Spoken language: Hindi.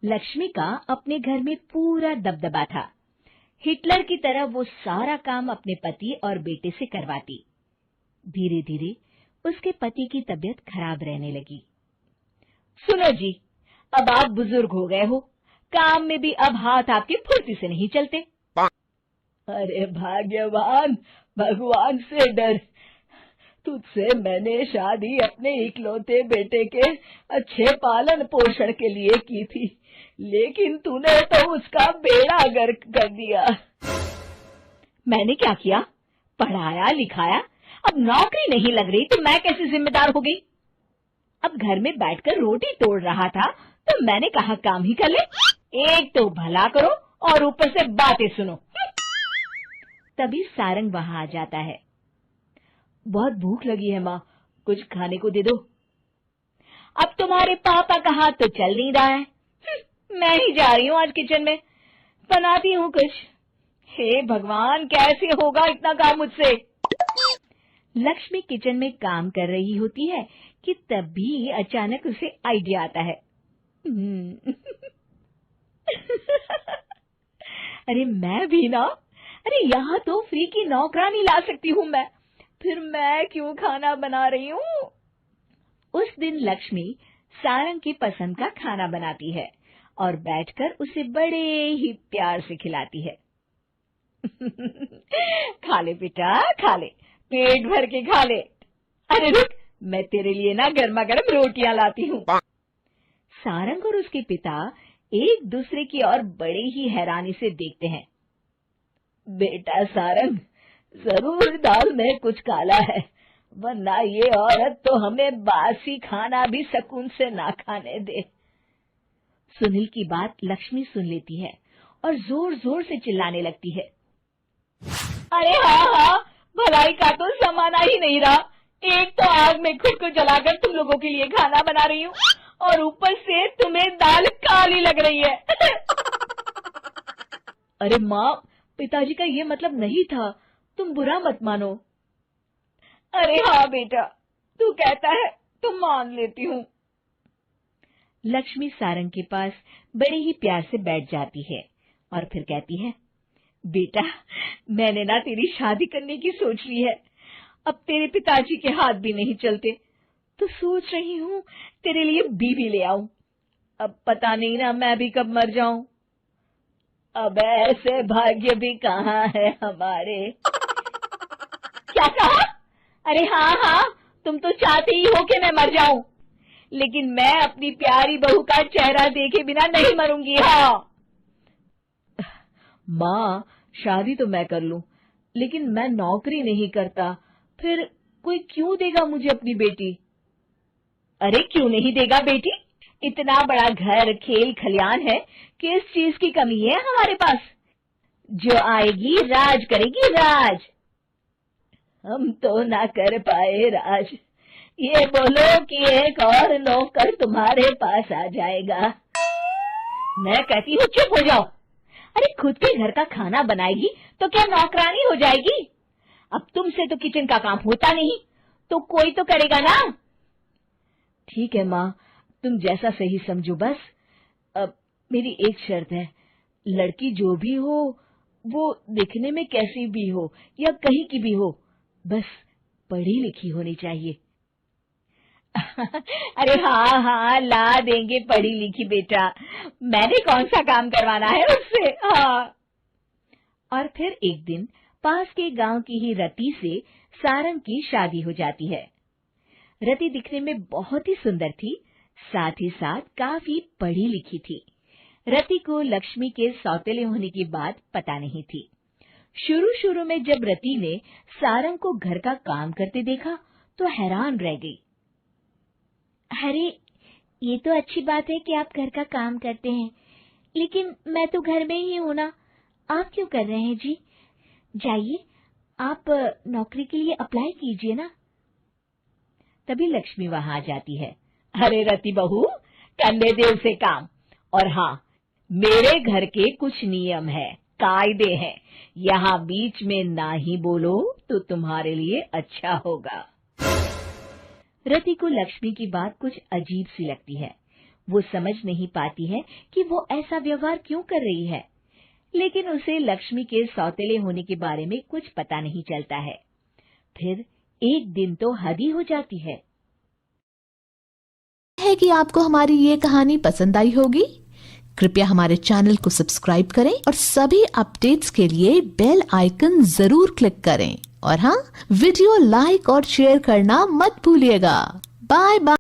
लक्ष्मी का अपने घर में पूरा दबदबा था। हिटलर की तरह वो सारा काम अपने पति और बेटे से करवाती। धीरे धीरे उसके पति की तबीयत खराब रहने लगी। सुनो जी, अब आप बुजुर्ग हो गए हो, काम में भी अब हाथ आपके फुर्ती से नहीं चलते। अरे भाग्यवान, भगवान से डर। तुझसे मैंने शादी अपने इकलौते बेटे के अच्छे पालन पोषण के लिए की थी, लेकिन तूने तो उसका बेड़ा गर्क कर दिया। मैंने क्या किया? पढ़ाया लिखाया, अब नौकरी नहीं लग रही तो मैं कैसे जिम्मेदार हो गई? अब घर में बैठकर रोटी तोड़ रहा था तो मैंने कहा काम ही कर ले। एक तो भला करो और ऊपर से बातें सुनो। तभी सारंग वहां आ जाता है। बहुत भूख लगी है माँ, कुछ खाने को दे दो। अब तुम्हारे पापा का हाथ तो चल नहीं रहा है। मैं ही जा रही हूँ आज किचन में, बनाती हूँ कुछ। हे भगवान, कैसे होगा इतना काम मुझसे? लक्ष्मी किचन में काम कर रही होती है कि तभी अचानक उसे आइडिया आता है। अरे मैं भी ना, अरे यहाँ तो फ्री की नौकरानी ला सकती हूँ मैं, फिर मैं क्यों खाना बना रही हूँ? उस दिन लक्ष्मी सारंग की पसंद का खाना बनाती है और बैठकर उसे बड़े ही प्यार से खिलाती है। खा ले बेटा, खा ले, पेट भर के खा ले। अरे रुक, मैं तेरे लिए ना गर्मा गर्म रोटियां लाती हूँ। सारंग और उसके पिता एक दूसरे की ओर बड़े ही हैरानी से देखते हैं। बेटा सारंग, जरूर दाल में कुछ काला है, वरना ये औरत तो हमें बासी खाना भी सुकून से ना खाने दे। सुनील की बात लक्ष्मी सुन लेती है और जोर जोर से चिल्लाने लगती है। अरे हाँ, भलाई का तो जमाना ही नहीं रहा। एक तो आग में खुद को जलाकर तुम लोगों के लिए खाना बना रही हूँ और ऊपर से तुम्हें दाल काली लग रही है। अरे माँ, पिताजी का ये मतलब नहीं था, तुम बुरा मत मानो। अरे हाँ बेटा, तू कहता है तो मान लेती हूँ। लक्ष्मी सारंग के पास बड़े ही प्यार से बैठ जाती है और फिर कहती है, बेटा मैंने ना तेरी शादी करने की सोच ली है। अब तेरे पिताजी के हाथ भी नहीं चलते तो सोच रही हूँ तेरे लिए बीवी ले आऊं। अब पता नहीं ना मैं भी कब मर जाऊं। अब ऐसे भाग्य भी कहाँ है हमारे। क्या कहा? अरे हाँ, तुम तो चाहते ही हो कि मैं मर जाऊं, लेकिन मैं अपनी प्यारी बहू का चेहरा देखे बिना नहीं मरूंगी। हाँ माँ, शादी तो मैं कर लूं, लेकिन मैं नौकरी नहीं करता, फिर कोई क्यों देगा मुझे अपनी बेटी? अरे क्यों नहीं देगा बेटी? इतना बड़ा घर, खेल खलियान है, किस चीज की कमी है हमारे पास? जो आएगी राज करेगी, राज। हम तो ना कर पाए राज, ये बोलो कि एक और नौकर तुम्हारे पास आ जाएगा। मैं कहती हूँ चुप हो जाओ। अरे खुद के घर का खाना बनाएगी तो क्या नौकरानी हो जाएगी? अब तुमसे तो किचन का काम होता नहीं, तो कोई तो करेगा ना। ठीक है माँ, तुम जैसा सही समझो बस। अब मेरी एक शर्त है, लड़की जो भी हो वो दिखने में कैसी भी हो या कहीं की भी हो, बस पढ़ी लिखी होनी चाहिए। अरे हाँ, ला देंगे पढ़ी लिखी बेटा, मैंने कौन सा काम करवाना है उससे। हाँ। और फिर एक दिन पास के गांव की ही रति से सारंग की शादी हो जाती है। रति दिखने में बहुत ही सुंदर थी, साथ ही साथ काफी पढ़ी लिखी थी। रति को लक्ष्मी के सौतेले होने की बात पता नहीं थी। शुरू में जब रति ने सारंग को घर का काम करते देखा तो हैरान रह गई। अरे ये तो अच्छी बात है कि आप घर का काम करते हैं, लेकिन मैं तो घर में ही हूं ना, आप क्यों कर रहे हैं जी? जाइए आप नौकरी के लिए अप्लाई कीजिए ना। तभी लक्ष्मी वहां आ जाती है। अरे रति बहू, करने दे उसे काम। और हाँ, मेरे घर के कुछ नियम है, कायदे हैं, यहाँ बीच में ना ही बोलो तो तुम्हारे लिए अच्छा होगा। रति को लक्ष्मी की बात कुछ अजीब सी लगती है। वो समझ नहीं पाती है कि वो ऐसा व्यवहार क्यों कर रही है, लेकिन उसे लक्ष्मी के सौतेले होने के बारे में कुछ पता नहीं चलता है। फिर एक दिन तो हद ही हो जाती है कि आपको हमारी ये कहानी पसंद आई होगी। कृपया हमारे चैनल को सब्सक्राइब करें और सभी अपडेट्स के लिए बेल आइकन जरूर क्लिक करें। और हाँ, वीडियो लाइक और शेयर करना मत भूलिएगा। Bye bye.